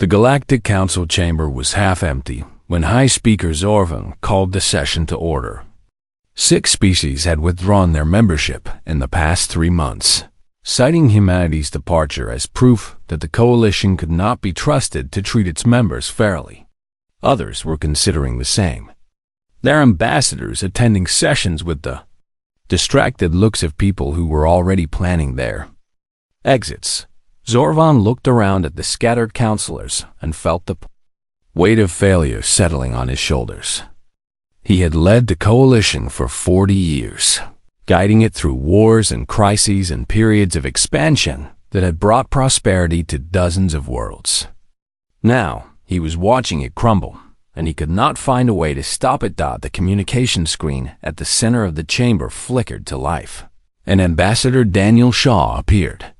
The Galactic Council chamber was half empty when High Speaker Zorvan called the session to order. 6 species had withdrawn their membership in the past 3 months, citing humanity's departure as proof that the coalition could not be trusted to treat its members fairly. Others were considering the same, their ambassadors attending sessions with the distracted looks of people who were already planning their exits. Zorvan looked around at the scattered counselors and felt the weight of failure settling on his shoulders. He had led the coalition for 40 years, guiding it through wars and crises and periods of expansion that had brought prosperity to dozens of worlds. Now, he was watching it crumble, and he could not find a way to stop it. The communication screen at the center of the chamber flickered to life, and Ambassador Daniel Shaw appeared.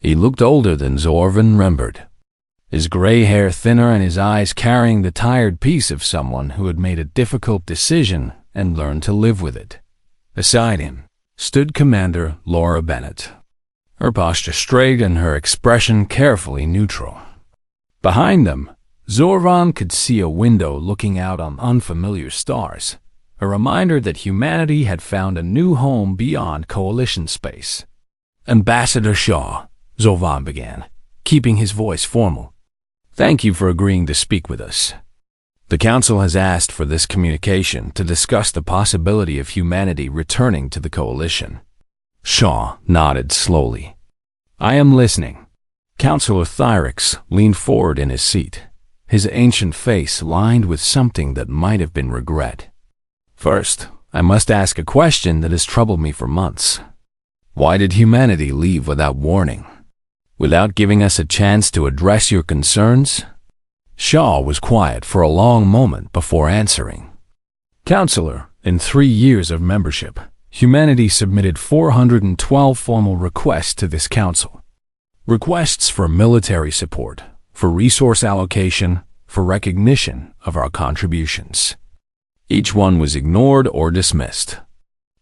He looked older than Zorvan remembered, his gray hair thinner and his eyes carrying the tired peace of someone who had made a difficult decision and learned to live with it. Beside him stood Commander Laura Bennett, her posture straight and her expression carefully neutral. Behind them, Zorvan could see a window looking out on unfamiliar stars, a reminder that humanity had found a new home beyond coalition space. Ambassador Shaw, Zorvan began, keeping his voice formal. Thank you for agreeing to speak with us. The Council has asked for this communication to discuss the possibility of humanity returning to the coalition. Shaw nodded slowly. I am listening. Councillor Thyrix leaned forward in his seat, his ancient face lined with something that might have been regret. First, I must ask a question that has troubled me for months. Why did humanity leave without warning? Without giving us a chance to address your concerns? Shaw was quiet for a long moment before answering. Counselor, in 3 years of membership, humanity submitted 412 formal requests to this council. Requests for military support, for resource allocation, for recognition of our contributions. Each one was ignored or dismissed.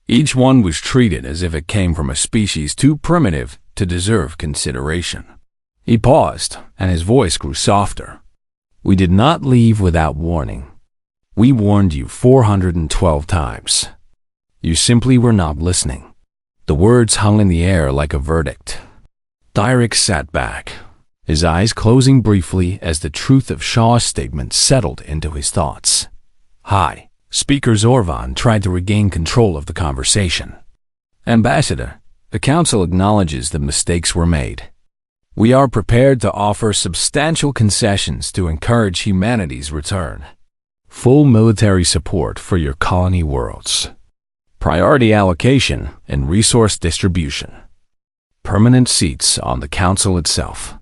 Each one was treated as if it came from a species too primitive to deserve consideration. He paused, and his voice grew softer. We did not leave without warning. We warned you 412 times. You simply were not listening. The words hung in the air like a verdict. Thyrix sat back, his eyes closing briefly as the truth of Shaw's statement settled into his thoughts. High Speaker Zorvan tried to regain control of the conversation. Ambassador, the Council acknowledges that mistakes were made. We are prepared to offer substantial concessions to encourage humanity's return. Full military support for your colony worlds. Priority allocation and resource distribution. Permanent seats on the Council itself.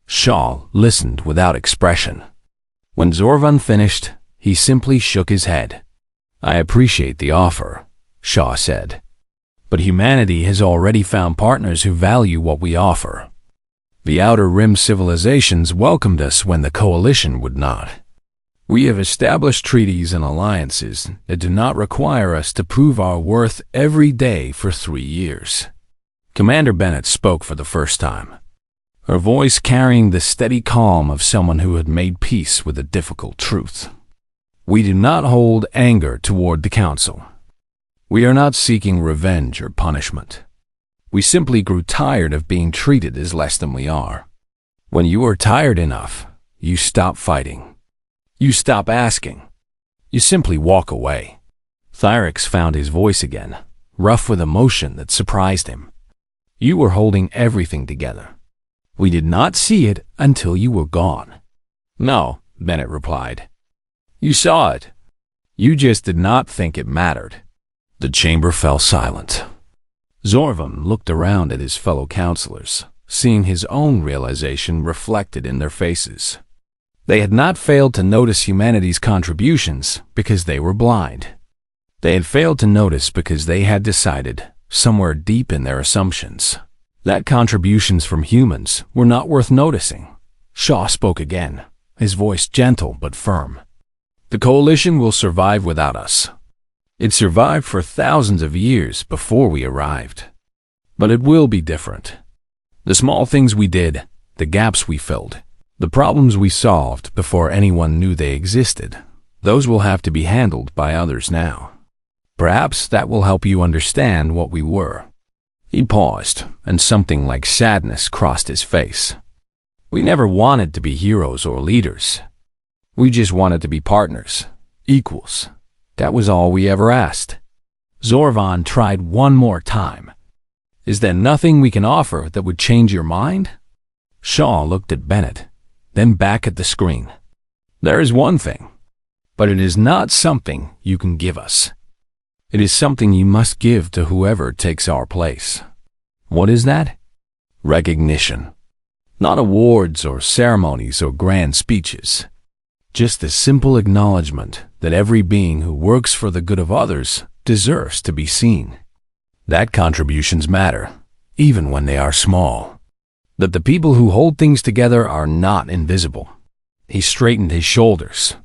Shaw listened without expression. When Zorvan finished, he simply shook his head. I appreciate the offer, Shaw said. But humanity has already found partners who value what we offer. The Outer Rim civilizations welcomed us when the coalition would not. We have established treaties and alliances that do not require us to prove our worth every day for 3 years. Commander Bennett spoke for the first time, her voice carrying the steady calm of someone who had made peace with a difficult truth. We do not hold anger toward the Council. We are not seeking revenge or punishment. We simply grew tired of being treated as less than we are. When you are tired enough, you stop fighting. You stop asking. You simply walk away. Thyrix found his voice again, rough with emotion that surprised him. You were holding everything together. We did not see it until you were gone. No, Bennett replied. You saw it. You just did not think it mattered. The chamber fell silent. Zorvan looked around at his fellow counselors, seeing his own realization reflected in their faces. They had not failed to notice humanity's contributions because they were blind. They had failed to notice because they had decided, somewhere deep in their assumptions, that contributions from humans were not worth noticing. Shaw spoke again, his voice gentle but firm. The coalition will survive without us. It survived for thousands of years before we arrived. But it will be different. The small things we did, the gaps we filled, The problems we solved before anyone knew they existed, those will have to be handled by others now. Perhaps that will help you understand what we were." He paused, and something like sadness crossed his face. "We never wanted to be heroes or leaders. We just wanted to be partners, equals. That was all we ever asked." Zorvan tried one more time. "Is there nothing we can offer that would change your mind?" Shaw looked at Bennett, then back at the screen. "There is one thing, but it is not something you can give us. It is something you must give to whoever takes our place." "What is that?" "Recognition. Not awards or ceremonies or grand speeches. Just the simple acknowledgement that every being who works for the good of others deserves to be seen. That contributions matter, even when they are small. That the people who hold things together are not invisible." He straightened his shoulders,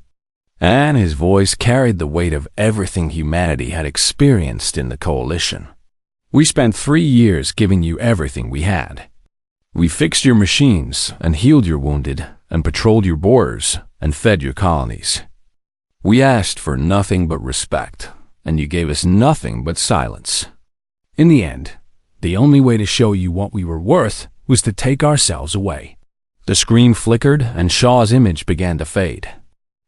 and his voice carried the weight of everything humanity had experienced in the Coalition. "We spent 3 years giving you everything we had. We fixed your machines and healed your wounded and patrolled your borders and fed your colonies. We asked for nothing but respect, and you gave us nothing but silence. In the end, the only way to show you what we were worth was to take ourselves away." The screen flickered and Shaw's image began to fade.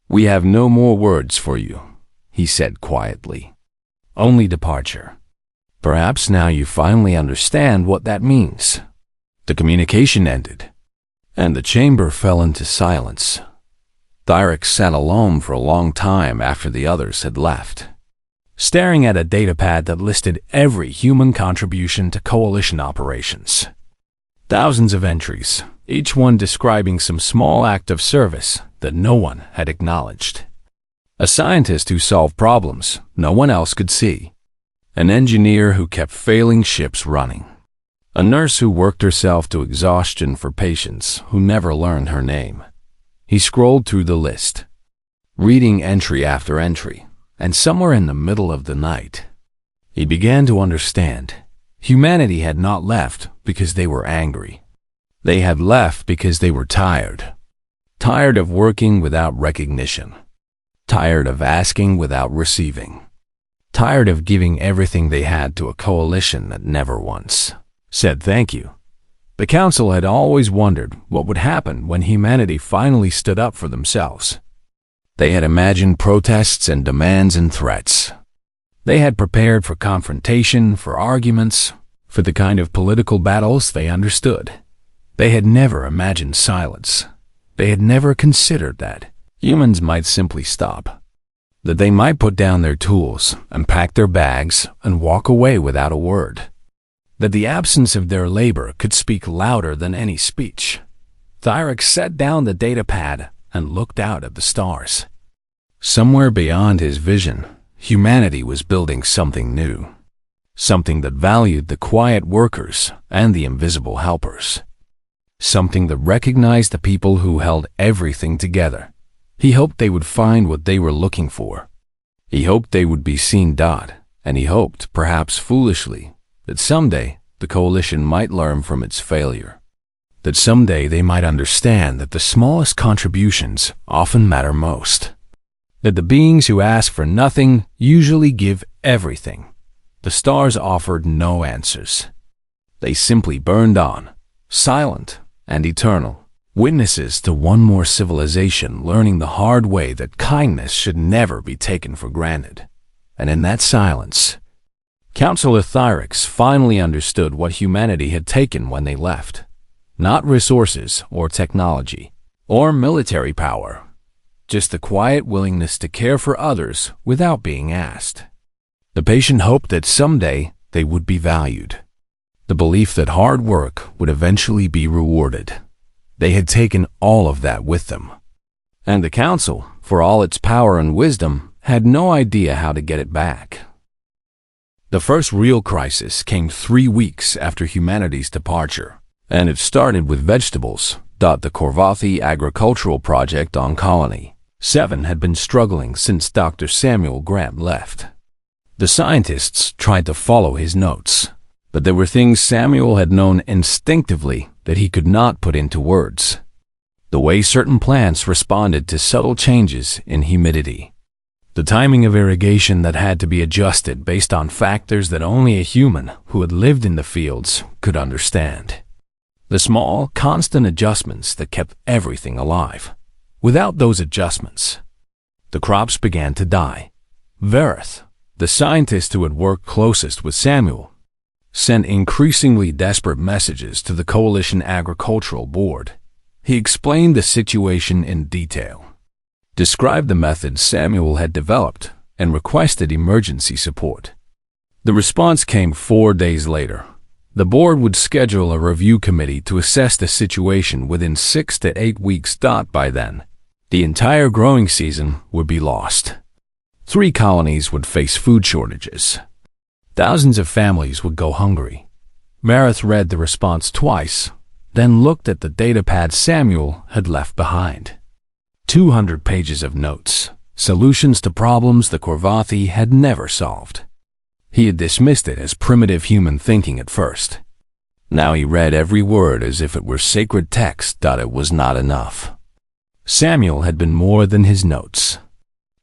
"We have no more words for you," he said quietly. "Only departure. Perhaps now you finally understand what that means." The communication ended, and the chamber fell into silence. Thyrex sat alone for a long time after the others had left, staring at a datapad that listed every human contribution to Coalition operations. Thousands of entries, each one describing some small act of service that no one had acknowledged. A scientist who solved problems no one else could see. An engineer who kept failing ships running. A nurse who worked herself to exhaustion for patients who never learned her name. He scrolled through the list, reading entry after entry, and somewhere in the middle of the night, he began to understand. Humanity had not left because they were angry. They had left because they were tired. Tired of working without recognition. Tired of asking without receiving. Tired of giving everything they had to a coalition that never once said thank you. The Council had always wondered what would happen when humanity finally stood up for themselves. They had imagined protests and demands and threats. They had prepared for confrontation, for arguments, for the kind of political battles they understood. They had never imagined silence. They had never considered that humans might simply stop, that they might put down their tools and pack their bags and walk away without a word, that the absence of their labor could speak louder than any speech. Thyrex set down the datapad and looked out at the stars. Somewhere beyond his vision, humanity was building something new, something that valued the quiet workers and the invisible helpers, something that recognized the people who held everything together. He hoped they would find what they were looking for. He hoped they would be seen, and he hoped, perhaps foolishly, that someday the coalition might learn from its failure, that someday they might understand that the smallest contributions often matter most, that the beings who ask for nothing usually give everything. The stars offered no answers. They simply burned on, silent and eternal, witnesses to one more civilization learning the hard way that kindness should never be taken for granted. And in that silence, Councillor Thyrex finally understood what humanity had taken when they left. Not resources or technology or military power, just the quiet willingness to care for others without being asked. The patient hope that someday they would be valued. The belief that hard work would eventually be rewarded. They had taken all of that with them. And the Council, for all its power and wisdom, had no idea how to get it back. The first real crisis came 3 weeks after humanity's departure, and it started with vegetables. The Korvathi agricultural project on Colony 7 had been struggling since Dr. Samuel Graham left. The scientists tried to follow his notes, but there were things Samuel had known instinctively that he could not put into words. the way certain plants responded to subtle changes in humidity, the timing of irrigation that had to be adjusted based on factors that only a human who had lived in the fields could understand. The small, constant adjustments that kept everything alive. Without those adjustments, the crops began to die. Verith, the scientist who had worked closest with Samuel, sent increasingly desperate messages to the Coalition Agricultural Board. He explained the situation in detail, described the methods Samuel had developed, and requested emergency support. The response came 4 days later. The board would schedule a review committee to assess the situation within 6 to 8 weeks. By then, the entire growing season would be lost. 3 colonies would face food shortages. Thousands of families would go hungry. Marith read the response twice, then looked at the datapad Samuel had left behind. 200 pages of notes, solutions to problems the Korvathi had never solved. He had dismissed it as primitive human thinking at first. Now he read every word as if it were sacred text. It was not enough. Samuel had been more than his notes.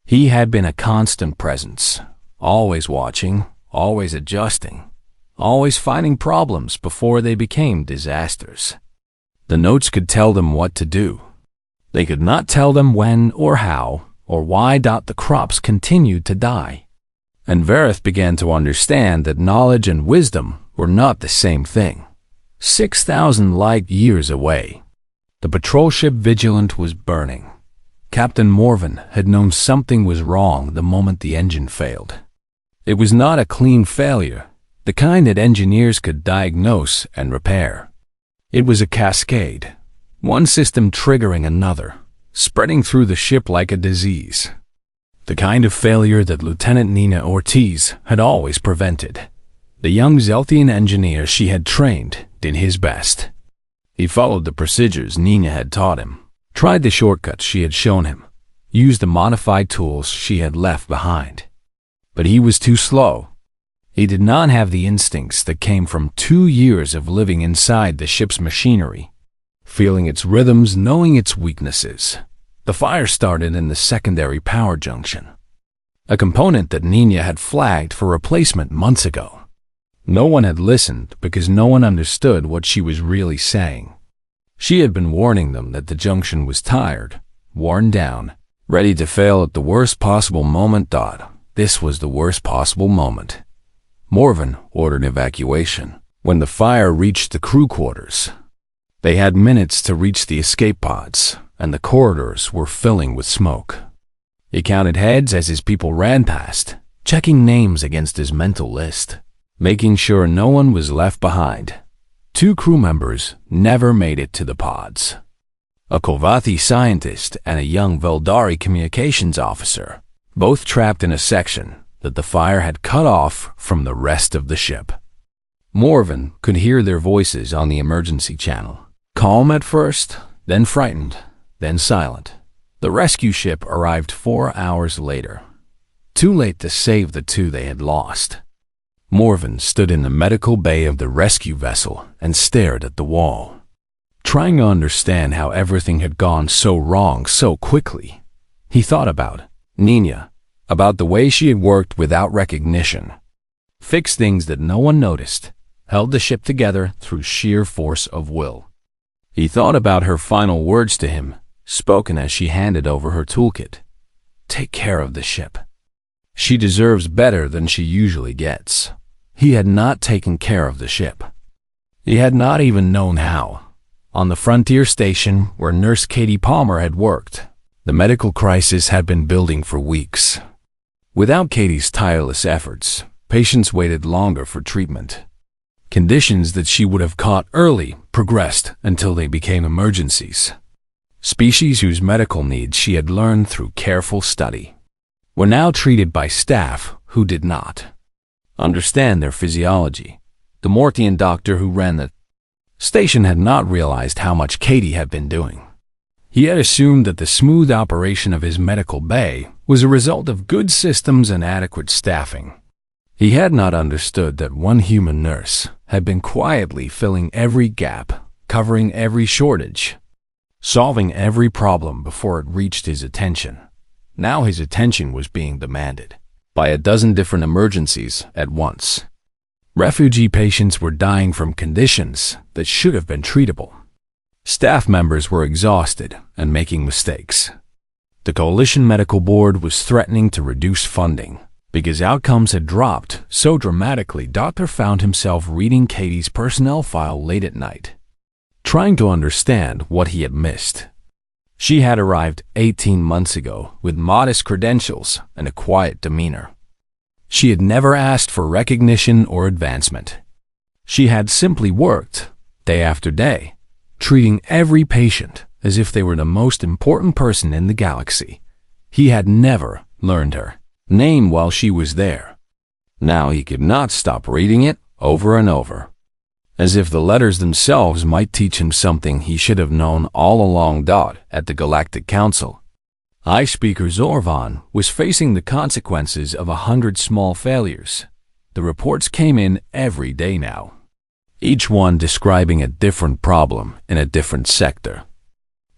He had been a constant presence, always watching, always adjusting, always finding problems before they became disasters. The notes could tell them what to do. They could not tell them when or how or why. The crops continued to die. And Verith began to understand that knowledge and wisdom were not the same thing. 6,000 light years away, the patrol ship Vigilant was burning. Captain Morven had known something was wrong the moment the engine failed. It was not a clean failure, the kind that engineers could diagnose and repair. It was a cascade, one system triggering another, spreading through the ship like a disease. The kind of failure that Lieutenant Nina Ortiz had always prevented. The young Zelthian engineer she had trained did his best. He followed the procedures Nina had taught him, tried the shortcuts she had shown him, used the modified tools she had left behind. But he was too slow. He did not have the instincts that came from 2 years of living inside the ship's machinery, feeling its rhythms, knowing its weaknesses. The fire started in the secondary power junction, a component that Nina had flagged for replacement months ago. No one had listened because no one understood what she was really saying. She had been warning them that the junction was tired, worn down, ready to fail at the worst possible moment. This was the worst possible moment. Morven ordered evacuation. When the fire reached the crew quarters, they had minutes to reach the escape pods, and the corridors were filling with smoke. He counted heads as his people ran past, checking names against his mental list, making sure no one was left behind. 2 crew members never made it to the pods. A Korvathi scientist and a young Veldari communications officer, both trapped in a section that the fire had cut off from the rest of the ship. Morven could hear their voices on the emergency channel, calm at first, then frightened, then silent. The rescue ship arrived 4 hours later, too late to save the 2 they had lost. Morven stood in the medical bay of the rescue vessel and stared at the wall, trying to understand how everything had gone so wrong so quickly. He thought about Nina, about the way she had worked without recognition, fixed things that no one noticed, held the ship together through sheer force of will. He thought about her final words to him, spoken as she handed over her toolkit. Take care of the ship. She deserves better than she usually gets. He had not taken care of the ship. He had not even known how. On the frontier station where Nurse Katie Palmer had worked, the medical crisis had been building for weeks. Without Katie's tireless efforts, patients waited longer for treatment. Conditions that she would have caught early progressed until they became emergencies. Species whose medical needs she had learned through careful study were now treated by staff who did not understand their physiology. The Mortian doctor who ran the station had not realized how much Katie had been doing. He had assumed that the smooth operation of his medical bay was a result of good systems and adequate staffing. He had not understood that one human nurse had been quietly filling every gap, covering every shortage. solving every problem before it reached his attention. Now his attention was being demanded by a dozen different emergencies at once. Refugee patients were dying from conditions that should have been treatable. Staff members were exhausted and making mistakes. The Coalition Medical Board was threatening to reduce funding because outcomes had dropped so dramatically. Doctor found himself reading Katie's personnel file late at night, trying to understand what he had missed. She had arrived 18 months ago with modest credentials and a quiet demeanor. She had never asked for recognition or advancement. She had simply worked, day after day, treating every patient as if they were the most important person in the galaxy. He had never learned her name while she was there. Now he could not stop reading it over and over, as if the letters themselves might teach him something he should have known all along. At the Galactic Council, High Speaker Zorvan was facing the consequences of 100 small failures. The reports came in every day now, each one describing a different problem in a different sector.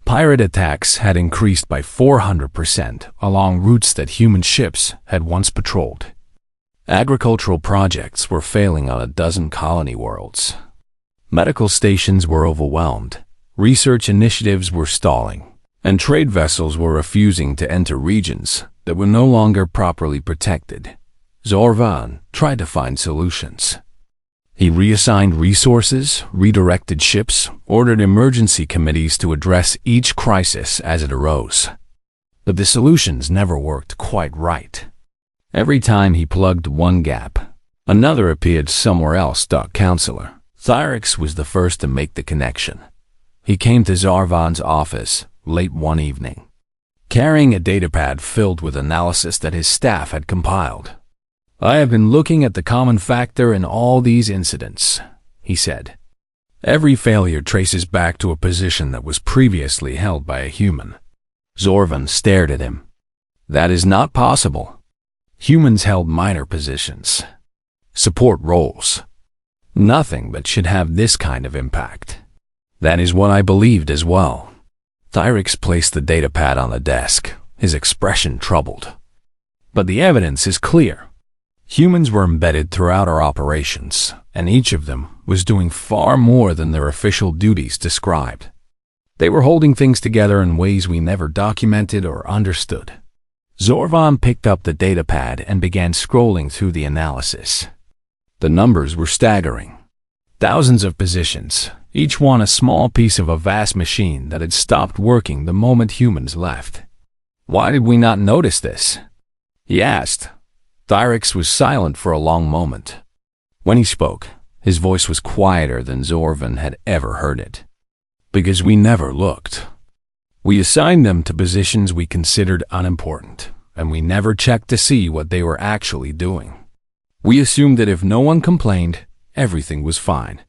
Pirate attacks had increased by 400% along routes that human ships had once patrolled. Agricultural projects were failing on a dozen colony worlds. Medical stations were overwhelmed. Research initiatives were stalling, and trade vessels were refusing to enter regions that were no longer properly protected. Zorvan tried to find solutions. He reassigned resources, redirected ships, ordered emergency committees to address each crisis as it arose. But the solutions never worked quite right. Every time he plugged one gap, another appeared somewhere else. Counselor Thyrix was the first to make the connection. He came to Zorvan's office late one evening, carrying a datapad filled with analysis that his staff had compiled. "I have been looking at the common factor in all these incidents," he said. "Every failure traces back to a position that was previously held by a human." Zorvan stared at him. "That is not possible. Humans held minor positions, support roles. Nothing that should have this kind of impact." "That is what I believed as well." Thyrix placed the datapad on the desk, his expression troubled. "But the evidence is clear. Humans were embedded throughout our operations, and each of them was doing far more than their official duties described. They were holding things together in ways we never documented or understood." Zorvan picked up the datapad and began scrolling through the analysis. The numbers were staggering. Thousands of positions, each one a small piece of a vast machine that had stopped working the moment humans left. "Why did we not notice this?" he asked. Thyrix was silent for a long moment. When he spoke, his voice was quieter than Zorvan had ever heard it. "Because we never looked. We assigned them to positions we considered unimportant, and we never checked to see what they were actually doing. We assumed that if no one complained, everything was fine."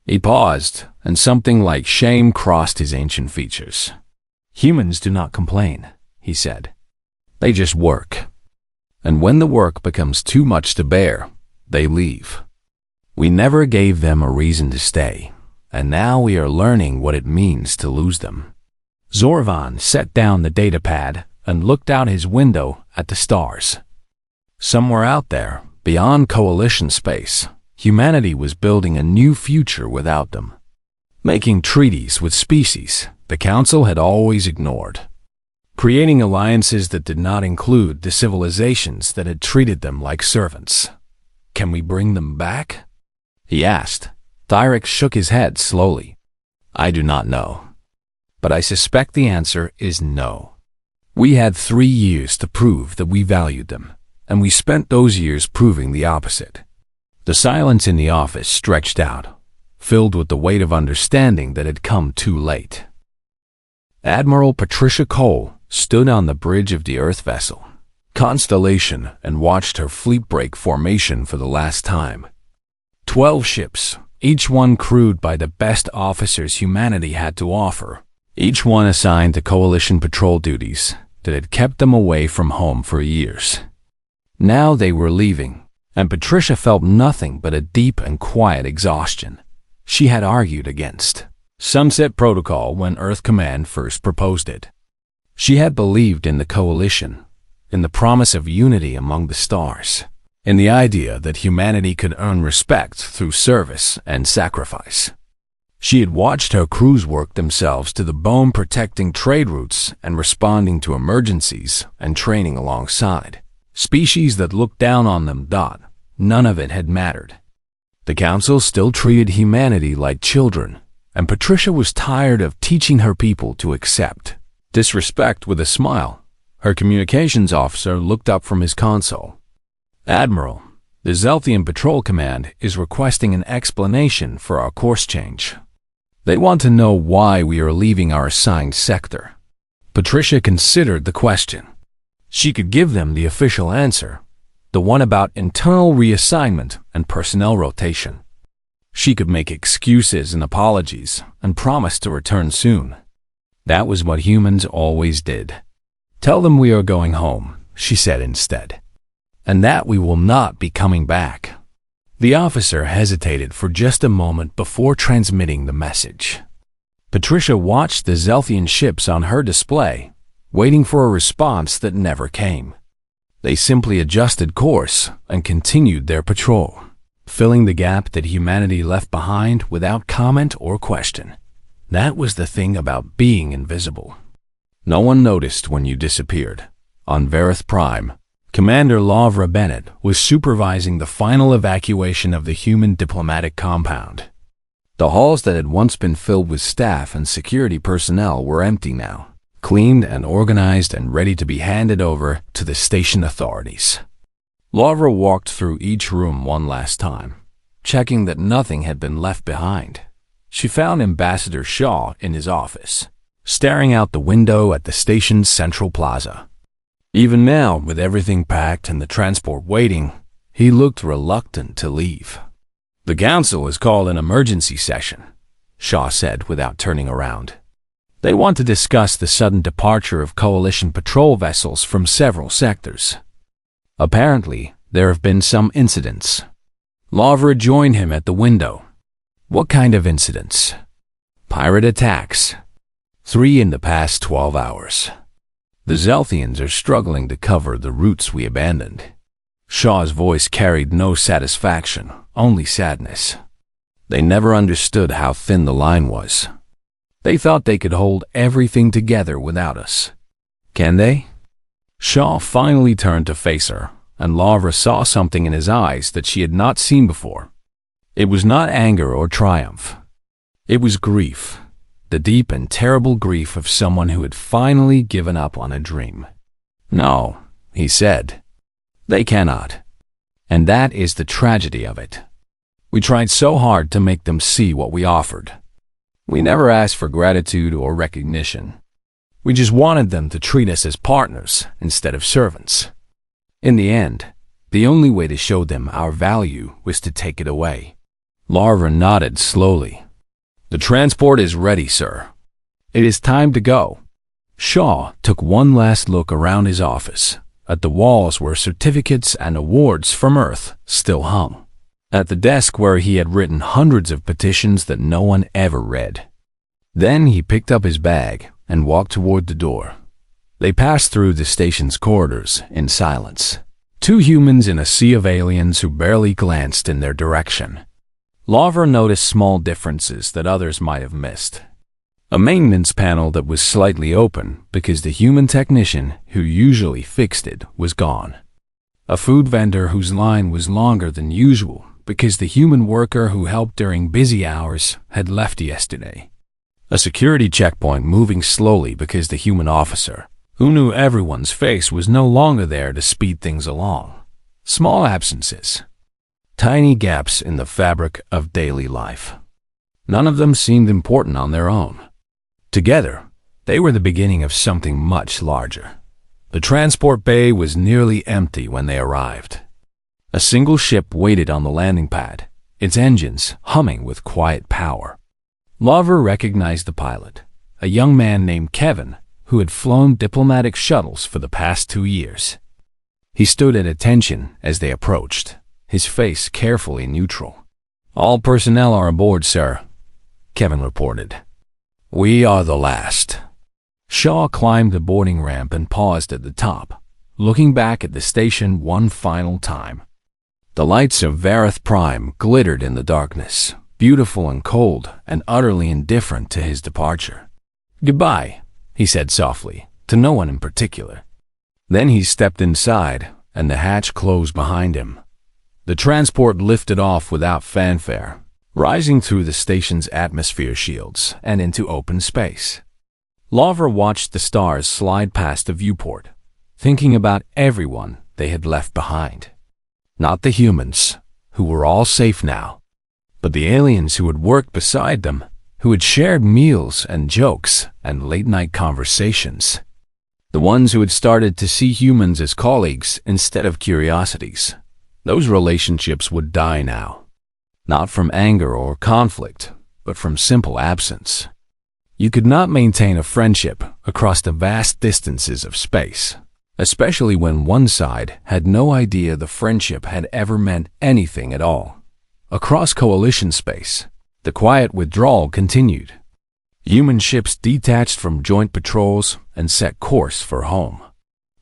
He paused, and something like shame crossed his ancient features. "Humans do not complain," he said. "They just work. And when the work becomes too much to bear, they leave. We never gave them a reason to stay, and now we are learning what it means to lose them." Zorvan set down the datapad and looked out his window at the stars. Somewhere out there, beyond Coalition space, humanity was building a new future without them, making treaties with species the Council had always ignored, creating alliances that did not include the civilizations that had treated them like servants. "Can we bring them back?" he asked. Thyrix shook his head slowly. "I do not know. But I suspect the answer is no. We had 3 years to prove that we valued them, and we spent those years proving the opposite." The silence in the office stretched out, filled with the weight of understanding that had come too late. Admiral Patricia Cole stood on the bridge of the Earth vessel Constellation and watched her fleet break formation for the last time. 12 ships, each one crewed by the best officers humanity had to offer, each one assigned to Coalition patrol duties that had kept them away from home for years. Now they were leaving, and Patricia felt nothing but a deep and quiet exhaustion. She had argued against Sunset Protocol when Earth Command first proposed it. She had believed in the coalition, in the promise of unity among the stars, in the idea that humanity could earn respect through service and sacrifice. She had watched her crews work themselves to the bone protecting trade routes and responding to emergencies and training alongside species that looked down on them. None of it had mattered. The Council still treated humanity like children, and Patricia was tired of teaching her people to accept disrespect. With a smile, her communications officer looked up from his console. "Admiral, the Zelthian Patrol Command is requesting an explanation for our course change. They want to know why we are leaving our assigned sector." Patricia considered the question. She could give them the official answer, the one about internal reassignment and personnel rotation. She could make excuses and apologies and promise to return soon. That was what humans always did. "Tell them we are going home," she said instead, "and that we will not be coming back." The officer hesitated for just a moment before transmitting the message. Patricia watched the Zelthian ships on her display, waiting for a response that never came. They simply adjusted course and continued their patrol, filling the gap that humanity left behind without comment or question. That was the thing about being invisible. No one noticed when you disappeared. On Verith Prime, Commander Lavra Bennett was supervising the final evacuation of the human diplomatic compound. The halls that had once been filled with staff and security personnel were empty now, cleaned and organized and ready to be handed over to the station authorities. Lavra walked through each room one last time, checking that nothing had been left behind. She found Ambassador Shaw in his office, staring out the window at the station's central plaza. Even now, with everything packed and the transport waiting, he looked reluctant to leave. "The Council has called an emergency session," Shaw said without turning around. "They want to discuss the sudden departure of Coalition patrol vessels from several sectors. Apparently, there have been some incidents." Lavra joined him at the window. "What kind of incidents?" "Pirate attacks. 3 in the past 12 hours. The Zelthians are struggling to cover the routes we abandoned." Shaw's voice carried no satisfaction, only sadness. They never understood how thin the line was. They thought they could hold everything together without us. "Can they?" Shaw finally turned to face her, and Lavra saw something in his eyes that she had not seen before. It was not anger or triumph. It was grief. The deep and terrible grief of someone who had finally given up on a dream. "No," he said. "They cannot. And that is the tragedy of it. We tried so hard to make them see what we offered. We never asked for gratitude or recognition. We just wanted them to treat us as partners instead of servants. In the end, the only way to show them our value was to take it away." Lavra nodded slowly. "The transport is ready, sir. It is time to go." Shaw took one last look around his office, at the walls where certificates and awards from Earth still hung, at the desk where he had written hundreds of petitions that no one ever read. Then he picked up his bag and walked toward the door. They passed through the station's corridors in silence, 2 humans in a sea of aliens who barely glanced in their direction. Lavra noticed small differences that others might have missed. A maintenance panel that was slightly open because the human technician who usually fixed it was gone. A food vendor whose line was longer than usual because the human worker who helped during busy hours had left yesterday. A security checkpoint moving slowly because the human officer, who knew everyone's face, was no longer there to speed things along. Small absences. Tiny gaps in the fabric of daily life. None of them seemed important on their own. Together, they were the beginning of something much larger. The transport bay was nearly empty when they arrived. A single ship waited on the landing pad, its engines humming with quiet power. Lavra recognized the pilot, a young man named Kevin, who had flown diplomatic shuttles for the past 2 years. He stood at attention as they approached, his face carefully neutral. "All personnel are aboard, sir," Kevin reported, We are the last. Shaw climbed the boarding ramp and paused at the top, looking back at the station one final time. The lights of Vareth Prime glittered in the darkness, beautiful and cold and utterly indifferent to his departure. "Goodbye," he said softly, to no one in particular. Then he stepped inside, and the hatch closed behind him. The transport lifted off without fanfare, rising through the station's atmosphere shields and into open space. Lawver watched the stars slide past the viewport, thinking about everyone they had left behind. Not the humans, who were all safe now, but the aliens who had worked beside them, who had shared meals and jokes and late-night conversations. The ones who had started to see humans as colleagues instead of curiosities. Those relationships would die now. Not from anger or conflict, but from simple absence. You could not maintain a friendship across the vast distances of space, especially when one side had no idea the friendship had ever meant anything at all. Across coalition space, the quiet withdrawal continued. Human ships detached from joint patrols and set course for home.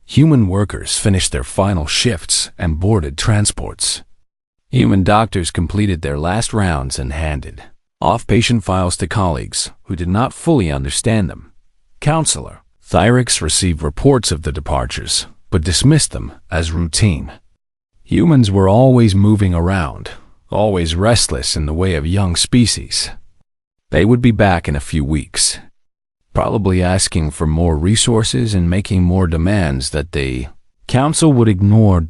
Human workers finished their final shifts and boarded transports. Human doctors completed their last rounds and handed off patient files to colleagues who did not fully understand them. Counselor Thyrix received reports of the departures, but dismissed them as routine. Humans were always moving around, always restless in the way of young species. They would be back in a few weeks, probably asking for more resources and making more demands that the Council would ignore.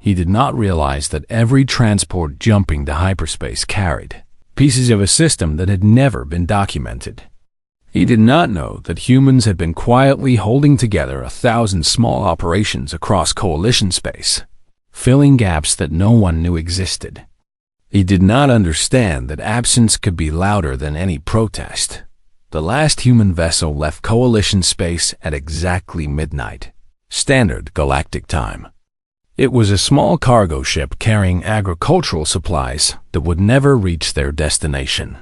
He did not realize that every transport jumping to hyperspace carried pieces of a system that had never been documented. He did not know that humans had been quietly holding together 1,000 small operations across coalition space, filling gaps that no one knew existed. He did not understand that absence could be louder than any protest. The last human vessel left coalition space at exactly midnight, standard galactic time. It was a small cargo ship carrying agricultural supplies that would never reach their destination.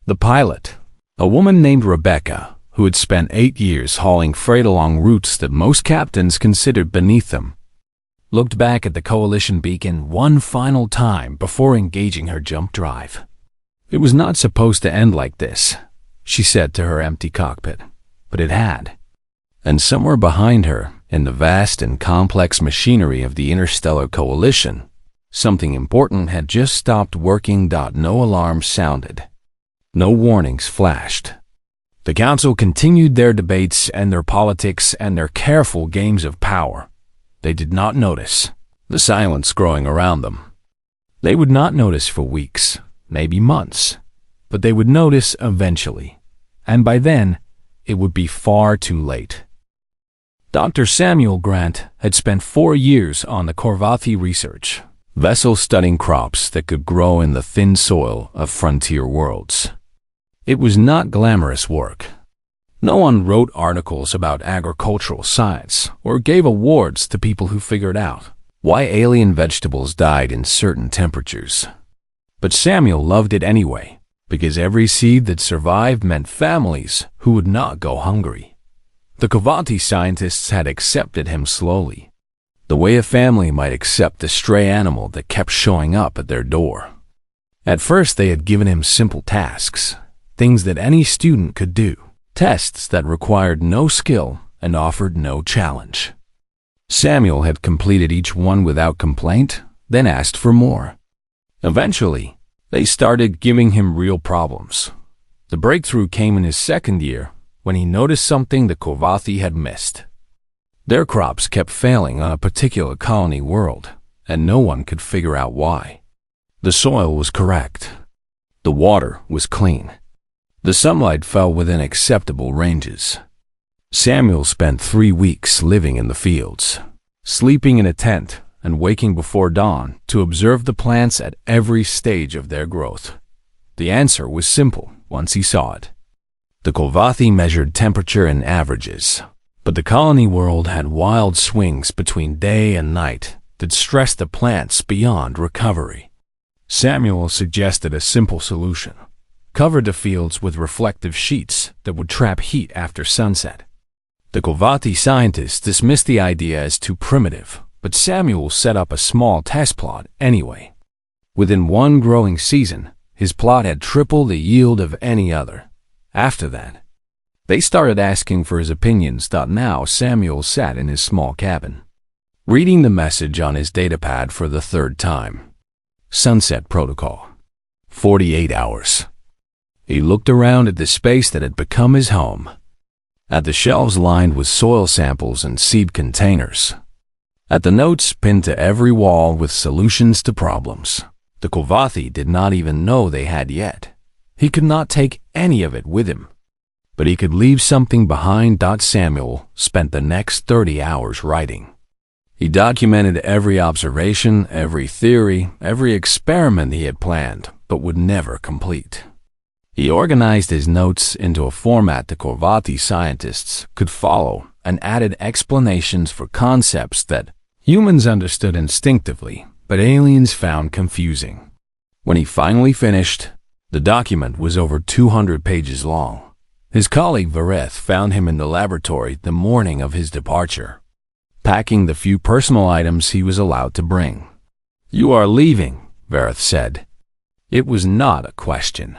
The pilot, a woman named Rebecca, who had spent 8 years hauling freight along routes that most captains considered beneath them, looked back at the coalition beacon one final time before engaging her jump drive. It was not supposed to end like this, she said to her empty cockpit, but it had. And somewhere behind her, in the vast and complex machinery of the interstellar coalition, something important had just stopped working. No alarms sounded. No warnings flashed. The Council continued their debates and their politics and their careful games of power. They did not notice the silence growing around them. They would not notice for weeks, maybe months, but they would notice eventually, and by then, it would be far too late. Dr. Samuel Grant had spent 4 years on the Korvathi research vessel studying crops that could grow in the thin soil of frontier worlds. It was not glamorous work. No one wrote articles about agricultural science or gave awards to people who figured out why alien vegetables died in certain temperatures. But Samuel loved it anyway, because every seed that survived meant families who would not go hungry. The Korvathi scientists had accepted him slowly, the way a family might accept the stray animal that kept showing up at their door. At first they had given him simple tasks, things that any student could do, tests that required no skill and offered no challenge. Samuel had completed each one without complaint, then asked for more. Eventually, they started giving him real problems. The breakthrough came in his second year, when he noticed something the Korvathi had missed. Their crops kept failing on a particular colony world, and no one could figure out why. The soil was correct. The water was clean. The sunlight fell within acceptable ranges. Samuel spent 3 weeks living in the fields, sleeping in a tent and waking before dawn to observe the plants at every stage of their growth. The answer was simple once he saw it. The Korvathi measured temperature in averages, but the colony world had wild swings between day and night that stressed the plants beyond recovery. Samuel suggested a simple solution: covered the fields with reflective sheets that would trap heat after sunset. The Kovati scientists dismissed the idea as too primitive, but Samuel set up a small test plot anyway. Within one growing season, his plot had tripled the yield of any other. After that, they started asking for his opinions. Now Samuel sat in his small cabin, reading the message on his datapad for the third time. Sunset protocol. 48 hours. He looked around at the space that had become his home, at the shelves lined with soil samples and seed containers, at the notes pinned to every wall with solutions to problems the Kovati did not even know they had yet. He could not take any of it with him, but he could leave something behind. Samuel spent the next 30 hours writing. He documented every observation, every theory, every experiment he had planned, but would never complete. He organized his notes into a format the Kovati scientists could follow and added explanations for concepts that humans understood instinctively, but aliens found confusing. When he finally finished, the document was over 200 pages long. His colleague Vareth found him in the laboratory the morning of his departure, packing the few personal items he was allowed to bring. "You are leaving," Vareth said. It was not a question.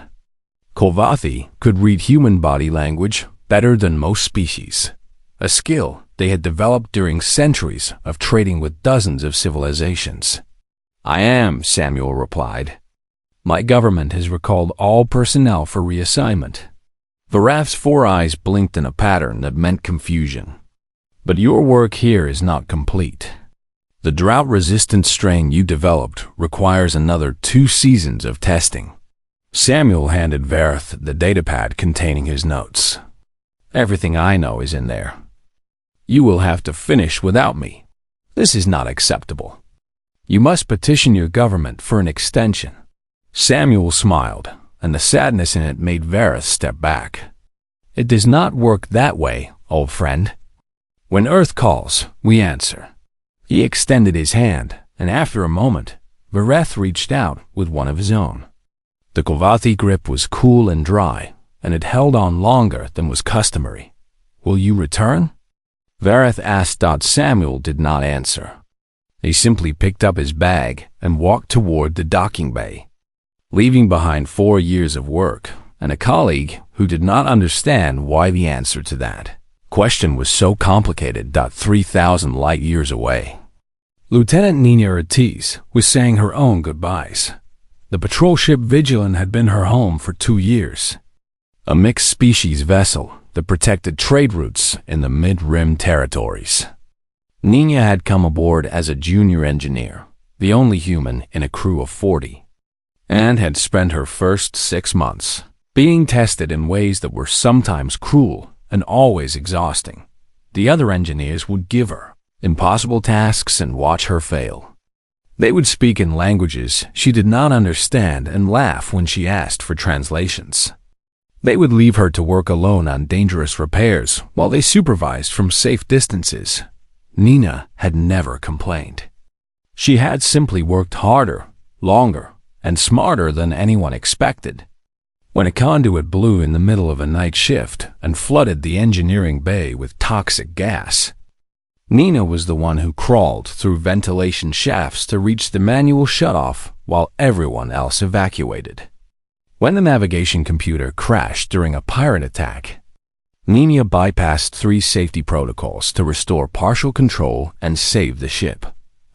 Kovati could read human body language better than most species, a skill they had developed during centuries of trading with dozens of civilizations. "I am," Samuel replied. "My government has recalled all personnel for reassignment." Vareth's 4 eyes blinked in a pattern that meant confusion. "But your work here is not complete. The drought-resistant strain you developed requires another 2 seasons of testing." Samuel handed Vareth the datapad containing his notes. "Everything I know is in there. You will have to finish without me. This is not acceptable. You must petition your government for an extension." Samuel smiled, and the sadness in it made Vareth step back. "It does not work that way, old friend. When Earth calls, we answer." He extended his hand, and after a moment, Vareth reached out with one of his own. The Kovati grip was cool and dry, and it held on longer than was customary. "Will you return?" Vareth asked. Samuel did not answer. He simply picked up his bag and walked toward the docking bay, leaving behind 4 years of work and a colleague who did not understand why the answer to that question was so complicated. 3,000 light years away, Lieutenant Nina Ortiz was saying her own goodbyes. The patrol ship Vigilant had been her home for 2 years, a mixed-species vessel that protected trade routes in the mid-rim territories. Nina had come aboard as a junior engineer, the only human in a crew of 40, and had spent her first 6 months being tested in ways that were sometimes cruel and always exhausting. The other engineers would give her impossible tasks and watch her fail. They would speak in languages she did not understand and laugh when she asked for translations. They would leave her to work alone on dangerous repairs while they supervised from safe distances. Nina had never complained. She had simply worked harder, longer, and smarter than anyone expected. When a conduit blew in the middle of a night shift and flooded the engineering bay with toxic gas, Nina was the one who crawled through ventilation shafts to reach the manual shutoff while everyone else evacuated. When the navigation computer crashed during a pirate attack, Nina bypassed 3 safety protocols to restore partial control and save the ship.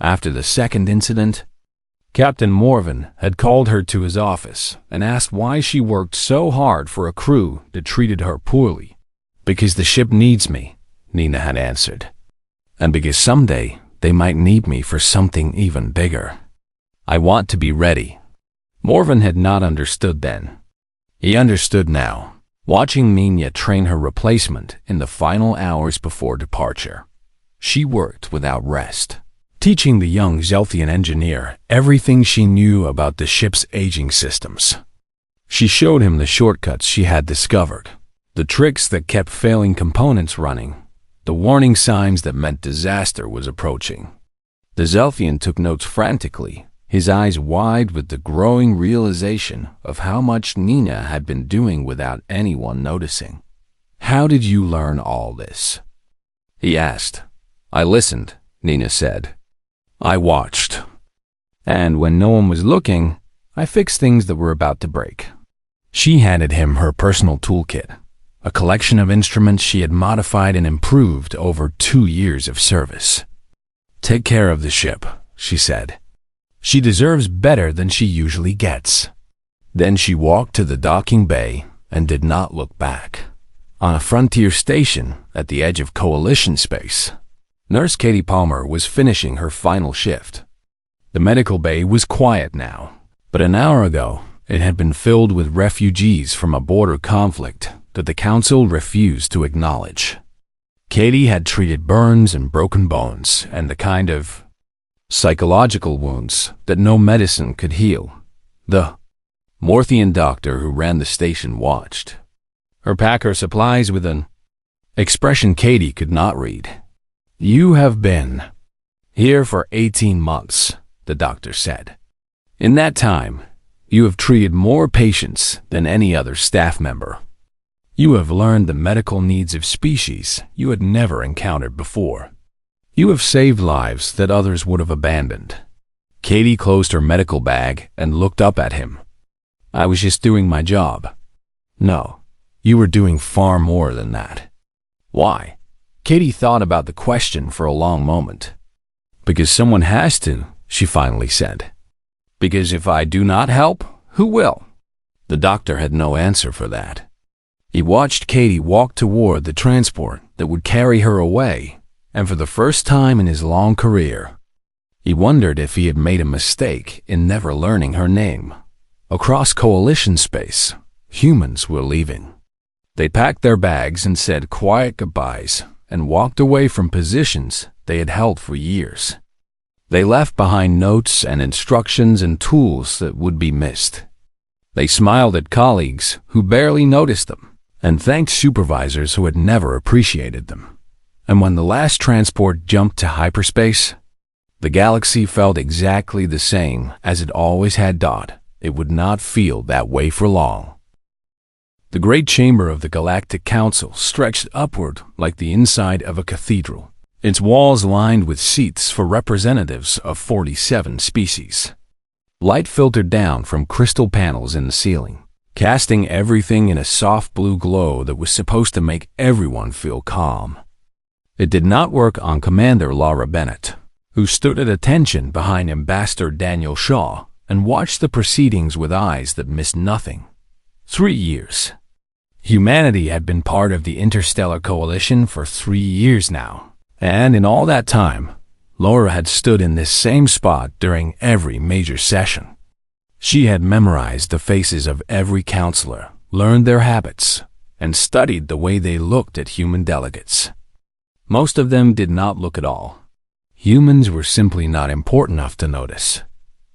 After the second incident, Captain Morvan had called her to his office and asked why she worked so hard for a crew that treated her poorly. "Because the ship needs me," Nina had answered. "And because someday they might need me for something even bigger. I want to be ready." Morvan had not understood then. He understood now, watching Nina train her replacement in the final hours before departure. She worked without rest, teaching the young Zelthian engineer everything she knew about the ship's aging systems. She showed him the shortcuts she had discovered, the tricks that kept failing components running, the warning signs that meant disaster was approaching. The Zelthian took notes frantically, his eyes wide with the growing realization of how much Nina had been doing without anyone noticing. "How did you learn all this?" he asked. "I listened," Nina said. "I watched. And when no one was looking, I fixed things that were about to break." She handed him her personal toolkit, a collection of instruments she had modified and improved over 2 years of service. "Take care of the ship," she said. "She deserves better than she usually gets." Then she walked to the docking bay and did not look back. On a frontier station at the edge of Coalition space, Nurse Katie Palmer was finishing her final shift. The medical bay was quiet now, but an hour ago it had been filled with refugees from a border conflict that the Council refused to acknowledge. Katie had treated burns and broken bones and the kind of psychological wounds that no medicine could heal. The Morthian doctor who ran the station watched her pack her supplies with an expression Katie could not read. "You have been here for 18 months, the doctor said. "In that time, you have treated more patients than any other staff member. You have learned the medical needs of species you had never encountered before. You have saved lives that others would have abandoned." Katie closed her medical bag and looked up at him. "I was just doing my job." "No, you were doing far more than that." "Why?" Katie thought about the question for a long moment. "Because someone has to," she finally said. "Because if I do not help, who will?" The doctor had no answer for that. He watched Katie walk toward the transport that would carry her away, and for the first time in his long career, he wondered if he had made a mistake in never learning her name. Across Coalition space, humans were leaving. They packed their bags and said quiet goodbyes and walked away from positions they had held for years. They left behind notes and instructions and tools that would be missed. They smiled at colleagues who barely noticed them and thanked supervisors who had never appreciated them. And when the last transport jumped to hyperspace, the galaxy felt exactly the same as it always had. It would not feel that way for long. The great chamber of the Galactic Council stretched upward like the inside of a cathedral, its walls lined with seats for representatives of 47 species. Light filtered down from crystal panels in the ceiling, casting everything in a soft blue glow that was supposed to make everyone feel calm. It did not work on Commander Laura Bennett, who stood at attention behind Ambassador Daniel Shaw and watched the proceedings with eyes that missed nothing. 3 years. Humanity had been part of the Interstellar Coalition for 3 years now, and in all that time, Laura had stood in this same spot during every major session. She had memorized the faces of every counselor, learned their habits, and studied the way they looked at human delegates. Most of them did not look at all. Humans were simply not important enough to notice.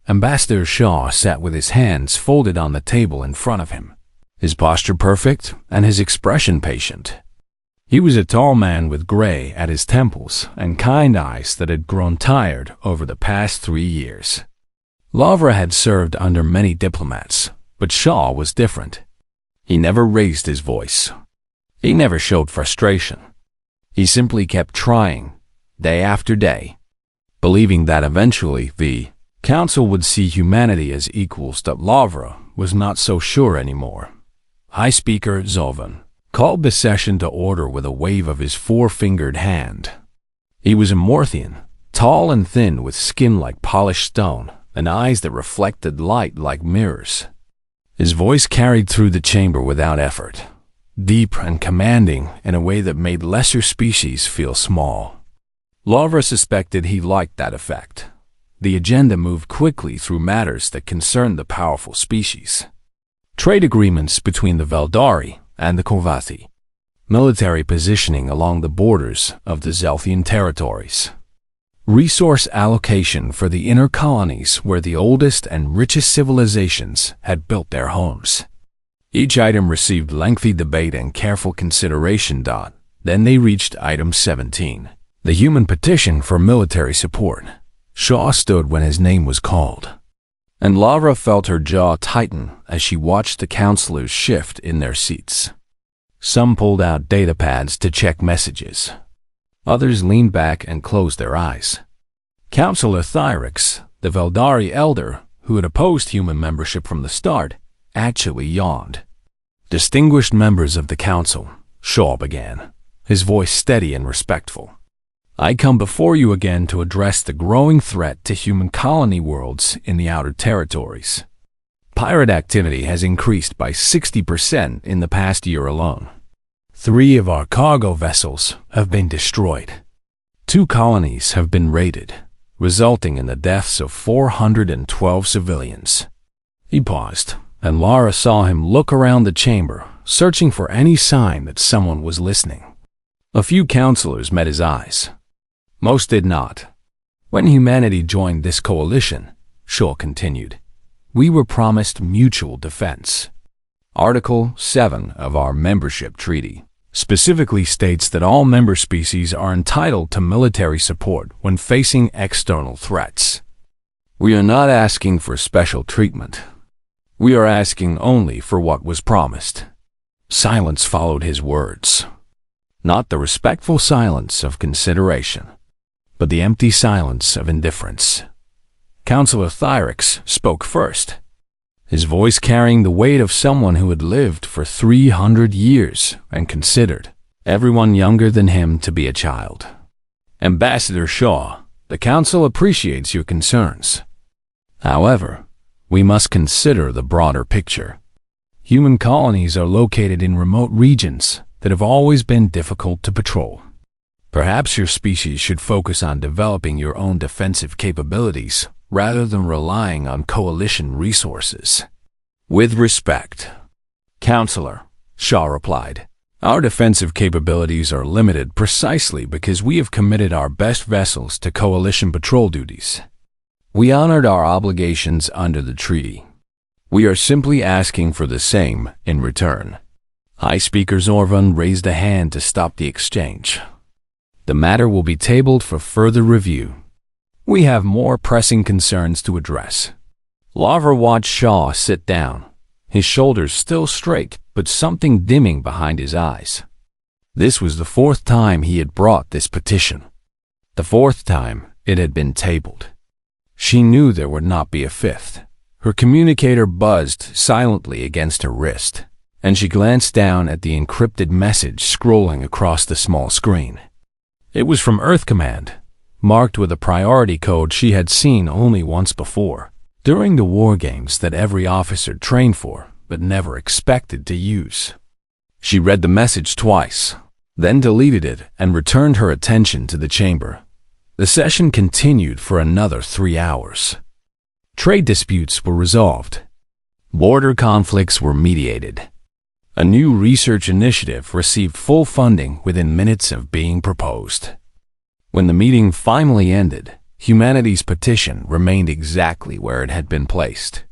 Ambassador Shaw sat with his hands folded on the table in front of him, his posture perfect and his expression patient. He was a tall man with gray at his temples and kind eyes that had grown tired over the past 3 years. Lavra had served under many diplomats, but Shaw was different. He never raised his voice. He never showed frustration. He simply kept trying, day after day, believing that eventually the Council would see humanity as equals. That Lavra was not so sure anymore. High Speaker Zolvan called the session to order with a wave of his 4-fingered hand. He was a Morthian, tall and thin with skin like polished stone and eyes that reflected light like mirrors. His voice carried through the chamber without effort, deep and commanding in a way that made lesser species feel small. Lavra suspected he liked that effect. The agenda moved quickly through matters that concerned the powerful species. Trade agreements between the Veldari and the Kovati, military positioning along the borders of the Zelthian territories, resource allocation for the inner colonies where the oldest and richest civilizations had built their homes. Each item received lengthy debate and careful consideration. Then they reached item 17, the human petition for military support. Shaw stood when his name was called. And Lara felt her jaw tighten as she watched the counselors shift in their seats. Some pulled out data pads to check messages. Others leaned back and closed their eyes. Counselor Thyrix, the Veldari elder, who had opposed human membership from the start, actually yawned. "Distinguished members of the council," Shaw began, his voice steady and respectful. "I come before you again to address the growing threat to human colony worlds in the outer territories. Pirate activity has increased by 60% in the past year alone. 3 of our cargo vessels have been destroyed. 2 colonies have been raided, resulting in the deaths of 412 civilians." He paused, and Lara saw him look around the chamber, searching for any sign that someone was listening. A few counselors met his eyes. Most did not. "When humanity joined this coalition," Shaw continued, "we were promised mutual defense. Article 7 of our membership treaty specifically states that all member species are entitled to military support when facing external threats. We are not asking for special treatment. We are asking only for what was promised." Silence followed his words. Not the respectful silence of consideration, but the empty silence of indifference. Counselor Thyrix spoke first, his voice carrying the weight of someone who had lived for 300 years and considered everyone younger than him to be a child. "Ambassador Shaw, the Council appreciates your concerns. However, we must consider the broader picture. Human colonies are located in remote regions that have always been difficult to patrol. Perhaps your species should focus on developing your own defensive capabilities rather than relying on coalition resources." "With respect, Counselor," Shaw replied, "our defensive capabilities are limited precisely because we have committed our best vessels to coalition patrol duties. We honored our obligations under the treaty. We are simply asking for the same in return." High Speaker Zorvan raised a hand to stop the exchange. "The matter will be tabled for further review. We have more pressing concerns to address." Lara watched Shaw sit down, his shoulders still straight but something dimming behind his eyes. This was the 4th time he had brought this petition. The 4th time it had been tabled. She knew there would not be a 5th. Her communicator buzzed silently against her wrist, and she glanced down at the encrypted message scrolling across the small screen. It was from Earth Command, marked with a priority code she had seen only once before, during the war games that every officer trained for but never expected to use. She read the message twice, then deleted it and returned her attention to the chamber. The session continued for another 3 hours. Trade disputes were resolved. Border conflicts were mediated. A new research initiative received full funding within minutes of being proposed. When the meeting finally ended, humanity's petition remained exactly where it had been placed.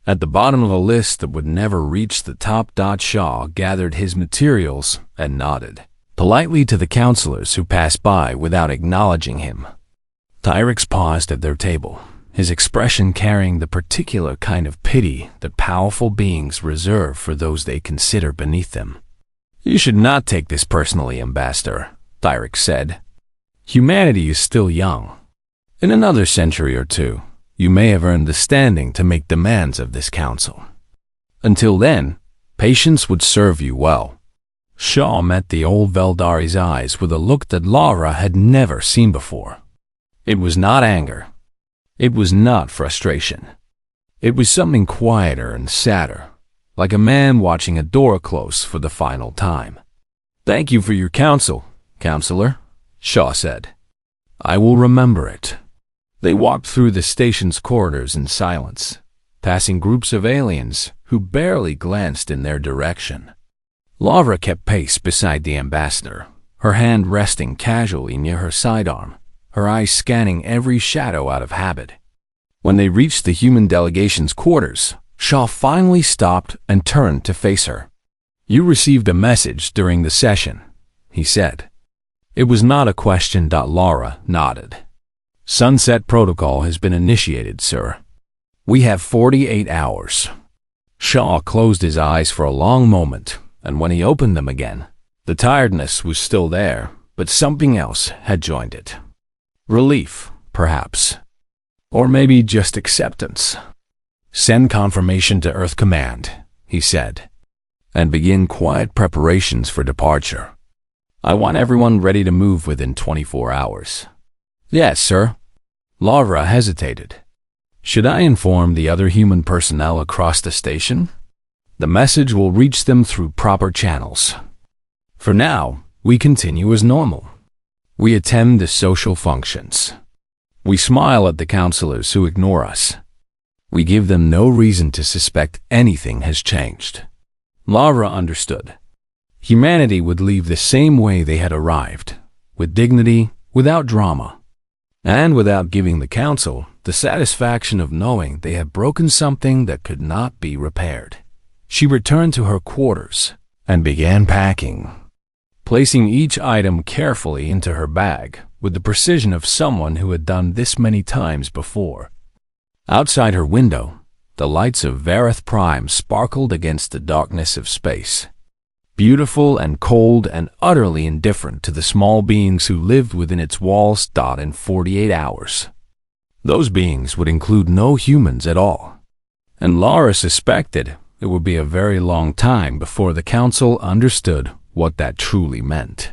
At the bottom of a list that would never reach the top. Shaw gathered his materials and nodded politely to the counselors who passed by without acknowledging him. Thyrix paused at their table, his expression carrying the particular kind of pity that powerful beings reserve for those they consider beneath them. "You should not take this personally, Ambassador," Thyrix said. "Humanity is still young. In another century or 2, you may have earned the standing to make demands of this council. Until then, patience would serve you well." Shaw met the old Veldari's eyes with a look that Lara had never seen before. It was not anger. It was not frustration. It was something quieter and sadder, like a man watching a door close for the final time. "Thank you for your counsel, Counselor," Shaw said. "I will remember it." They walked through the station's corridors in silence, passing groups of aliens who barely glanced in their direction. Lara kept pace beside the ambassador, her hand resting casually near her sidearm, her eyes scanning every shadow out of habit. When they reached the human delegation's quarters, Shaw finally stopped and turned to face her. "You received a message during the session," he said. It was not a question. Lara nodded. "Sunset Protocol has been initiated, sir." We have 48 hours. Shaw closed his eyes for a long moment, and when he opened them again, the tiredness was still there, but something else had joined it. Relief, perhaps. Or maybe just acceptance. "Send confirmation to Earth Command," he said, "and begin quiet preparations for departure. I want everyone ready to move within 24 hours. "Yes, sir." Laura hesitated. "Should I inform the other human personnel across the station? The message will reach them through proper channels. For now, we continue as normal. We attend to social functions. We smile at the counselors who ignore us. We give them no reason to suspect anything has changed." Laura understood. Humanity would leave the same way they had arrived, with dignity, without drama, and without giving the council the satisfaction of knowing they had broken something that could not be repaired. She returned to her quarters and began packing, placing each item carefully into her bag with the precision of someone who had done this many times before. Outside her window, the lights of Vareth Prime sparkled against the darkness of space, beautiful and cold and utterly indifferent to the small beings who lived within its walls. In 48 hours. Those beings would include no humans at all, and Laura suspected it would be a very long time before the council understood what that truly meant.